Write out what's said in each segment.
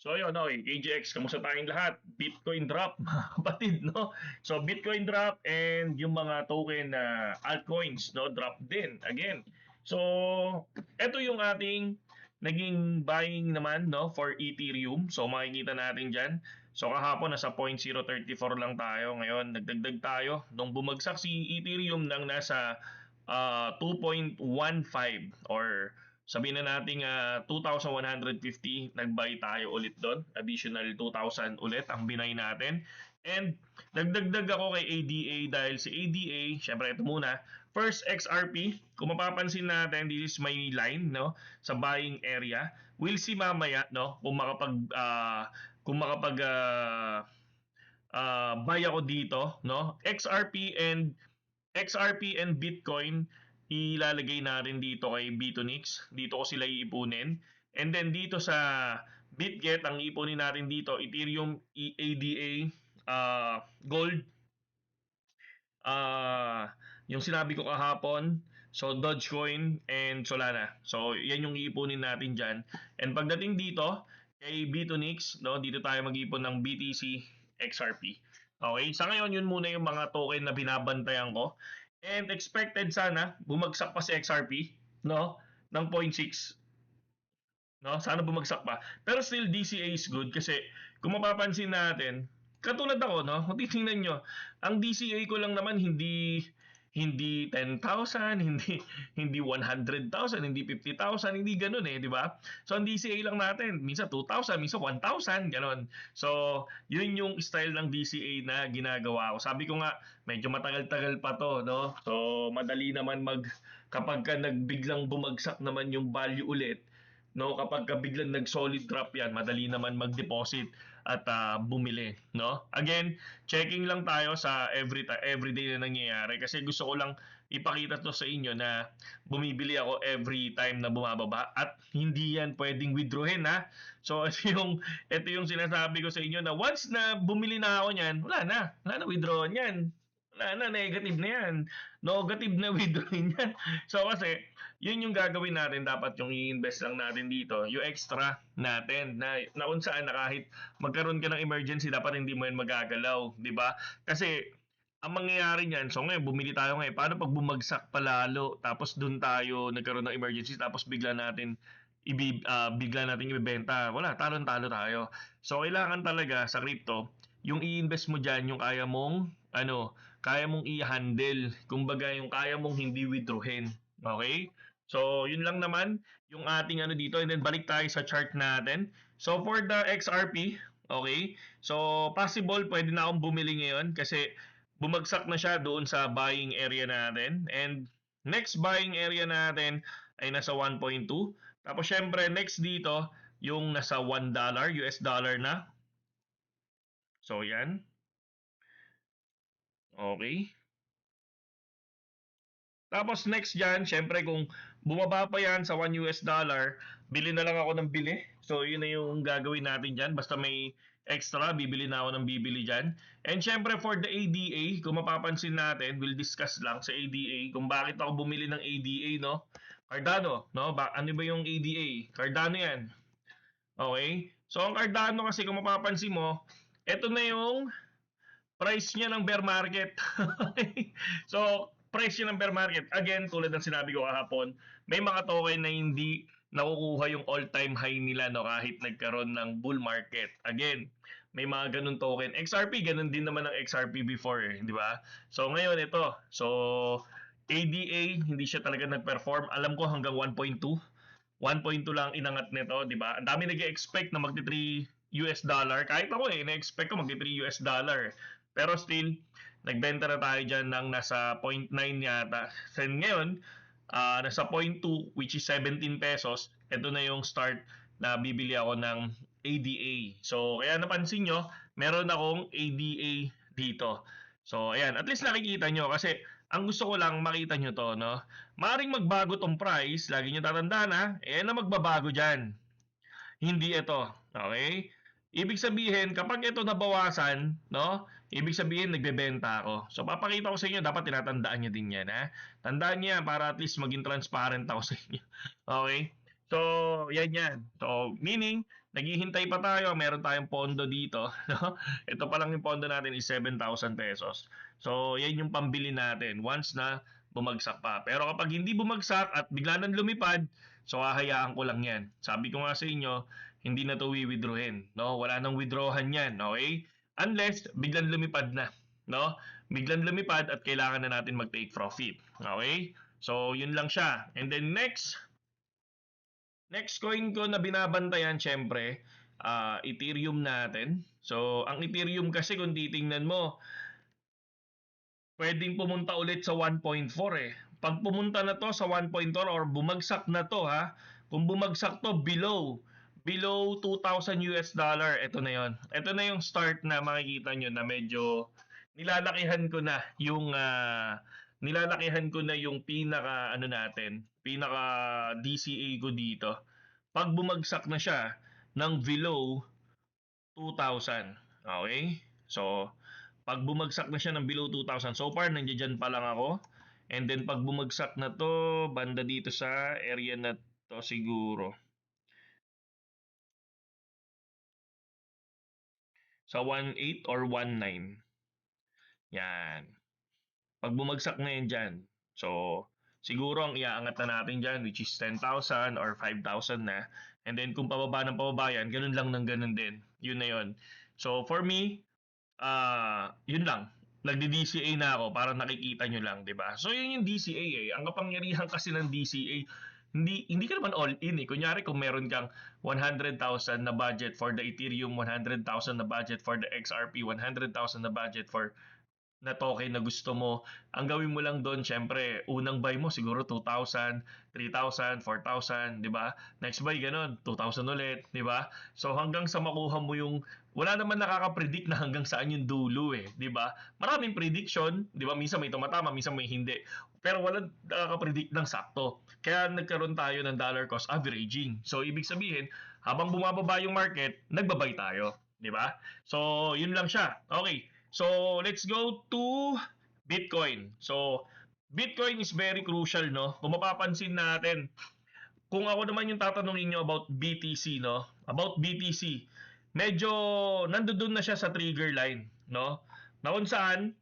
So ayun, okay, AGX, kamusta tayong lahat? Bitcoin drop, mga kapatid, no? So Bitcoin drop and yung mga token na altcoins, no, drop din again. So ito yung ating naging buying naman, no, for Ethereum. So makikita natin diyan. So kahapon nasa 0.034 lang tayo. Ngayon nagdagdag tayo nung bumagsak si Ethereum ng nasa 2.15 or sabihin na natin 2,150, nag-buy tayo ulit doon. Additional 2,000 ulit ang binay natin. And nagdagdag ako kay ADA dahil si ADA, syempre ito muna, first XRP, kung mapapansin natin, this is my line, no, sa buying area. We'll see mamaya, no, kung makapag buy ako dito, no. XRP and Bitcoin ilalagay natin dito kay Bitonix. Dito ko sila iipunin. And then dito sa BitGet, ang iipunin natin dito, Ethereum, ADA, Gold, yung sinabi ko kahapon, so Dogecoin and Solana. So yan yung iipunin natin dyan. And pagdating dito, kay Bitonix, no, dito tayo mag-ipon ng BTC XRP. Okay, sa ngayon yun muna yung mga token na binabantayan ko. And expected sana bumagsak pa si XRP, no, ng 0.6, no? Sana bumagsak pa. Pero still DCA is good kasi kung mapapansin natin, katulad ako, no? Kung titingnan nyo, ang DCA ko lang naman hindi 10,000, hindi 100,000, hindi 50,000, hindi ganoon di ba? So ang DCA lang natin, minsan 2,000, minsan 1,000, ganoon. So, yun yung style ng DCA na ginagawa ko. Sabi ko nga, medyo matagal-tagal pa to, no? So, madali naman kapag ka nagbiglang bumagsak naman yung value ulit, no, kapag ka biglang nag-solid drop yan, madali naman mag-deposit at bumili, no? Again, checking lang tayo sa everyday na nangyayari kasi gusto ko lang ipakita to sa inyo na bumibili ako every time na bumababa at hindi yan pwedeng withdrawin, ha. So ito yung sinasabi ko sa inyo na once na bumili na ako niyan, wala na withdraw niyan. Wala na, negative na yan. Negative na withdrawin yan. So kasi, yun yung gagawin natin. Dapat yung i-invest lang natin dito. Yung extra natin. Na kung saan na kahit magkaroon ka ng emergency, dapat hindi mo yan magagalaw. Di ba? Kasi, ang mangyayari niyan, so ngayon, bumili tayo ngayon. Paano pag bumagsak palalo, tapos dun tayo nagkaroon ng emergency, tapos bigla natin ibebenta. Wala, talon-talo tayo. So, kailangan talaga sa crypto, yung i-invest mo dyan, yung kaya mong i-handle. Kumbaga, yung kaya mong hindi withdrawin. Okay? So, yun lang naman yung ating dito. And then, balik tayo sa chart natin. So, for the XRP, okay? So, possible, pwede na akong bumili ngayon kasi bumagsak na siya doon sa buying area natin. And next buying area natin ay nasa 1.2. Tapos, syempre, next dito, yung nasa $1 US dollar na. So, yan. Okay. Tapos next dyan, syempre kung bumaba pa yan sa 1 US dollar, bili na lang ako ng bili. So yun na yung gagawin natin dyan. Basta may extra, bibili na ako ng bibili dyan. And syempre for the ADA, kung mapapansin natin, we'll discuss lang sa ADA kung bakit ako bumili ng ADA, no? Cardano, no? Ano ba yung ADA? Cardano yan. Okay? So ang Cardano kasi kung mapapansin mo, ito na yung price niya ng bear market. So, price niya ng bear market. Again, tulad ng sinabi ko kahapon, may mga token na hindi nakukuha yung all-time high nila, no, kahit nagkaroon ng bull market. Again, may mga ganun token. XRP, ganun din naman ang XRP before, di ba? So, ngayon ito. So, ADA, hindi siya talaga nag-perform. Alam ko hanggang 1.2. 1.2 lang inangat nito, di ba? Ang dami nag-expect na magti-3 US dollar. Kahit ako na-expect ko magti-3 US dollar. Pero still, nagbenta na tayo dyan ng nasa 0.9 yata. So ngayon, nasa 0.2 which is 17 pesos. Ito na yung start na bibili ako ng ADA. So, kaya napansin nyo, meron akong ADA dito. So, ayan. At least nakikita nyo kasi ang gusto ko lang makita nyo to, no? Maring magbago tong price. Lagi nyo tatandaan, ha? Na magbabago dyan. Hindi ito. Okay? Ibig sabihin, kapag ito nabawasan, no? Ibig sabihin, nagbebenta ako. So, papakita ko sa inyo, dapat tinatandaan nyo din yan, ha? Tandaan niya para at least maging transparent ako sa inyo. Okay? So, yan. So, meaning, naghihintay pa tayo, meron tayong pondo dito, no? Ito pa lang yung pondo natin is 7,000 pesos. So, yan yung pambili natin once na bumagsak pa. Pero kapag hindi bumagsak at bigla nang lumipad, so hahayaan ko lang yan. Sabi ko nga sa inyo, hindi na to withdrawin, no? Wala nang withdrawhan yan, okay? Unless biglang lumipad na, no? Biglang lumipad at kailangan na natin mag-take profit, okay? So, yun lang siya. And then next coin ko na binabantayan, syempre, Ethereum natin. So, ang Ethereum kasi kung titingnan mo, pwedeng pumunta ulit sa 1.4 eh. Pag pumunta na to sa 1.4 or bumagsak na to ha, kung bumagsak to below 2,000 US dollar, ito na yon. Ito na yung start na makikita nyo na medyo nilalakihan ko na yung pinaka ano natin, pinaka DCA ko dito. Pag bumagsak na siya ng below 2,000. Okay? So, pag bumagsak na siya ng below 2,000, so far nandiyan pa lang ako. And then pag bumagsak na to, banda dito sa area na to siguro. Sa 1.8 or 1.9. Yan. Pag bumagsak na yan dyan, so siguro ang iaangat na natin dyan which is 10,000 or 5,000 na. And then kung pababa ng pababa yan, ganun lang ng ganun din. Yun na yun. So for me, yun lang. Nagdi-DCA na ako para nakikita nyo lang, 'di ba? So yun yung DCA eh. Ang kapangyarihan kasi ng DCA, hindi ka naman all in eh. Kunyari kung meron kang 100,000 na budget for the Ethereum, 100,000 na budget for the XRP, 100,000 na budget for na token na gusto mo, ang gawin mo lang doon, syempre, unang buy mo siguro 2,000, 3,000, 4,000, di ba? Next buy, ganun, 2,000 ulit, di ba? So hanggang sa makuha mo yung, wala naman nakaka-predict na hanggang saan yung dulo eh, di ba? Maraming prediction, di ba? Minsan may tumatama, minsan may hindi. Pero wala nakaka-predict ng sakto. Kaya nagkaroon tayo ng dollar cost averaging. So ibig sabihin, habang bumababa yung market, nagbabay tayo, di ba? So yun lang siya. Okay. So, let's go to Bitcoin. So, Bitcoin is very crucial, no? Kung mapapansin natin, kung ako naman yung tatanungin nyo about BTC, no? About BTC, medyo nandoon na siya sa trigger line, no? Na kung saan,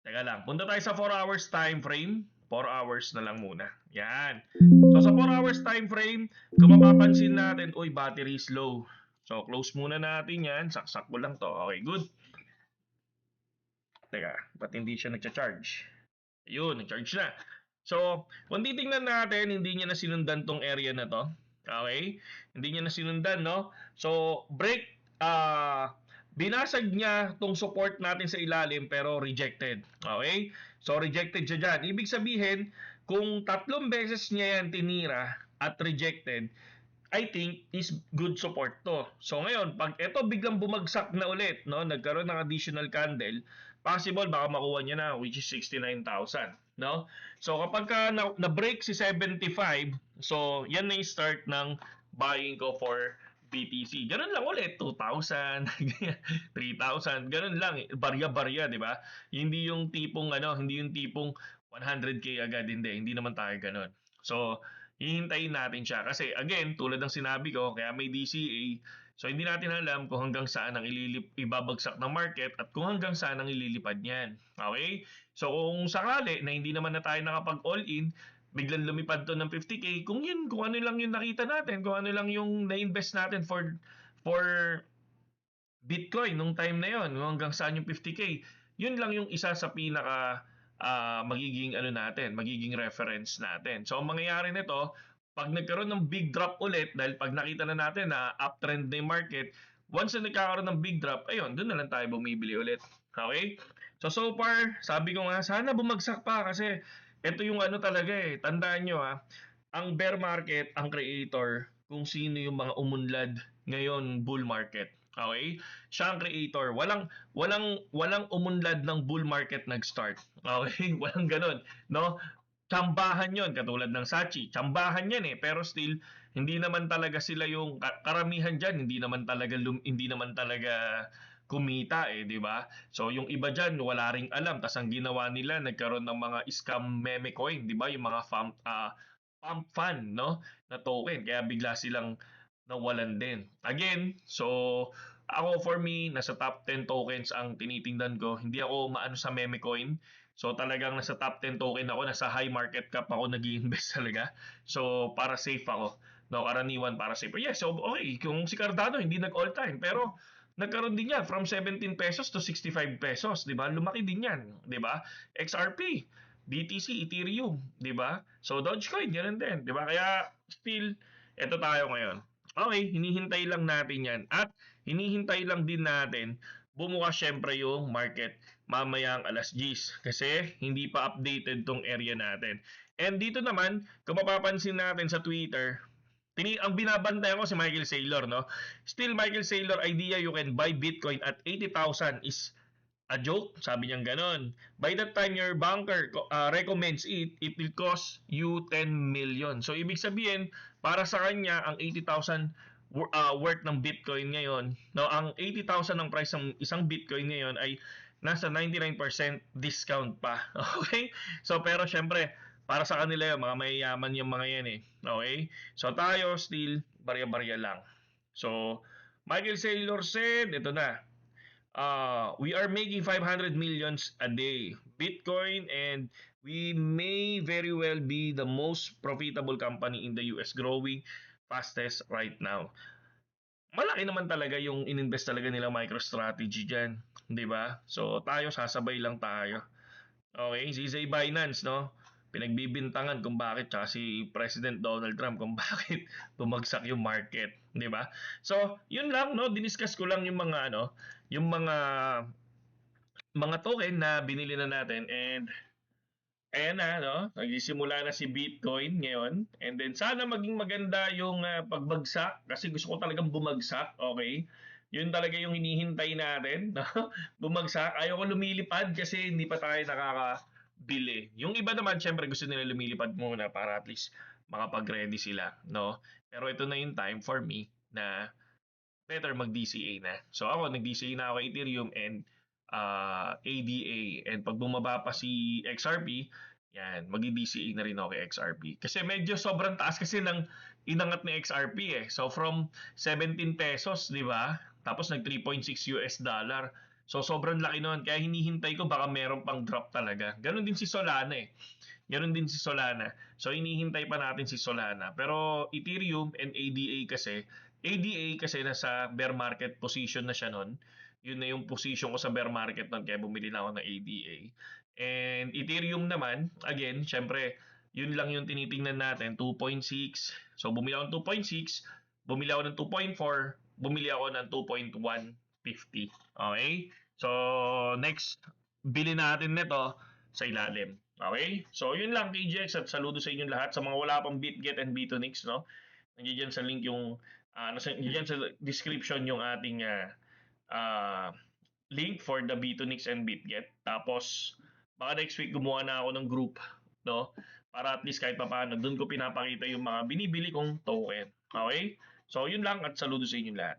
teka lang, punta tayo sa 4 hours time frame. 4 hours na lang muna. Yan. So, sa 4 hours time frame, kung mapapansin natin, uy, battery is low. So, close muna natin yan. Saksak ko lang to. Okay, good. Teka, ba't hindi siya nagcha-charge? Ayun, nag-charge na. So, kung titingnan natin, hindi niya na sinundan tong area na to. Okay? Hindi niya na sinundan, no? So, break, binasag niya tong support natin sa ilalim pero rejected. Okay? So, rejected siya dyan. Ibig sabihin, kung 3 beses niya yan tinira at rejected, I think is good support to. So ngayon, pag ito biglang bumagsak na ulit, no, nagkaroon ng additional candle, possible baka makuha niya na which is 69,000, no? So kapag ka na-break si 75, so yan na yung start ng buying ko for BTC. Ganun lang ulit, 2,000, 3,000, ganun lang, barya-barya, 'di ba? Hindi yung tipong hindi yung tipong 100k agad, hindi naman tayo ganun. So, hihintayin natin siya. Kasi again, tulad ng sinabi ko, kaya may DCA, so hindi natin alam kung hanggang saan ang ibabagsak ng market at kung hanggang saan ang ililipad niyan. Okay? So kung sakali na hindi naman na tayo nakapag all-in, biglang lumipad to ng 50k, kung ano lang yung nakita natin, kung ano lang yung na-invest natin for Bitcoin nung time na yon, hanggang saan yung 50k, yun lang yung isa sa pinaka magiging magiging reference natin. So ang mangyayari nito, pag nagkaroon ng big drop ulit, dahil pag nakita na natin na uptrend na yung market, once na nagkakaroon ng big drop, ayun, doon na lang tayo bumibili ulit. Okay? So far, sabi ko nga, sana bumagsak pa kasi ito yung talaga eh. Tandaan nyo ang bear market, ang creator, kung sino yung mga umunlad ngayon bull market. Okay? Siya ang creator. Walang umunlad ng bull market nag-start. Okay? Walang ganun, no? Tsambahan 'yon katulad ng Sachi. Tsambahan 'yan eh, pero still hindi naman talaga sila yung karamihan diyan, hindi naman talaga kumita eh, 'di ba? So yung iba diyan wala ring alam, tas ang ginawa nila nagkaroon ng mga scam meme coin, 'di ba? Yung mga pump fund, no, na token. Kaya bigla silang nawalan din. Again, so ako for me, nasa top 10 tokens ang tinitingnan ko. Hindi ako maano sa meme coin. So talagang nasa top 10 token ako, nasa high market cap ako nag-iinvest talaga. So para safe ako. No, karaniwan para safe. Yes, so okay, kung si Cardano hindi nag all time, pero nagkaroon din yan from 17 pesos to 65 pesos, 'di ba? Lumaki din yan, 'di ba? XRP, BTC, Ethereum, 'di ba? So Dogecoin, ganun din, 'di ba? Kaya still eto tayo ngayon. Okay, hinihintay lang natin 'yan. At hinihintay lang din natin bumukas syempre yung market mamayang alas 10 kasi hindi pa updated tong area natin. And dito naman, kung mapapansin natin sa Twitter, ang binabantayan ko si Michael Saylor, no? Still, Michael Saylor idea you can buy Bitcoin at 80,000 is a joke, sabi niya ganon. By the time your banker recommends it, it will cost you 10 million. So, ibig sabihin, para sa kanya, ang 80,000 worth ng Bitcoin ngayon, no, ang 80,000 ng price ng isang Bitcoin ngayon ay nasa 99% discount pa. Okay? So, pero syempre, para sa kanila yung mga mayayaman yung mga yan eh. Okay? So, tayo still, barya-barya lang. So, Michael Saylor said, ito na, we are making 500 millions a day Bitcoin, and we may very well be the most profitable company in the US, growing fastest right now. Malaki naman talaga yung ininvest talaga nila MicroStrategy dyan, di ba? So tayo, sasabay lang tayo. Okay, si Zay Binance, no? Pinagbibintangan kung bakit, tsaka si President Donald Trump kung bakit bumagsak yung market, di ba? So, yun lang, no? Diniscuss ko lang yung mga ano, yung mga token na binili na natin, and ayan na, no? Nagsisimula na si Bitcoin ngayon. And then sana maging maganda yung pagbagsak kasi gusto ko talagang bumagsak, okay? Yun talaga yung hinihintay natin, no? Bumagsak. Ayoko lumilipad kasi hindi pa tayo nakakabili. Yung iba naman, syempre gusto nila lumilipad muna para at least makapag-ready sila, no? Pero ito na yung time for me na better mag-DCA na. So ako, nag-DCA na ako kay Ethereum and ADA. And pag bumaba pa si XRP, yan, mag-DCA na rin ako kay XRP. Kasi medyo sobrang taas kasi ng inangat ni XRP eh. So from 17 pesos, di ba? Tapos nag 3.6 US dollar. So sobrang laki noon. Kaya hinihintay ko baka meron pang drop talaga. Ganon din si Solana eh. Ganon din si Solana. So hinihintay pa natin si Solana. Pero Ethereum and ADA kasi nasa bear market position na siya noon. Yun na yung position ko sa bear market noon kaya bumili na ako ng ADA. And Ethereum naman, again, syempre, yun lang yung tinitingnan natin, 2.6. So bumili ako ng 2.6, bumili ako ng 2.4, bumili ako ng 2.150. Okay? So next, bili natin nito sa ilalim. Okay? So yun lang KJX, at saludo sa inyong lahat. Sa mga wala pang BitGet and Bitonix, no? Nandiyan sa link yung nandiyan sa description yung ating uh, link for the Bitonix and BitGet. Tapos baka next week gumawa na ako ng group, no? Para at least kahit papaano doon ko pinapakita yung mga binibili kong token. Okay? So yun lang, at saludo sa inyong lahat.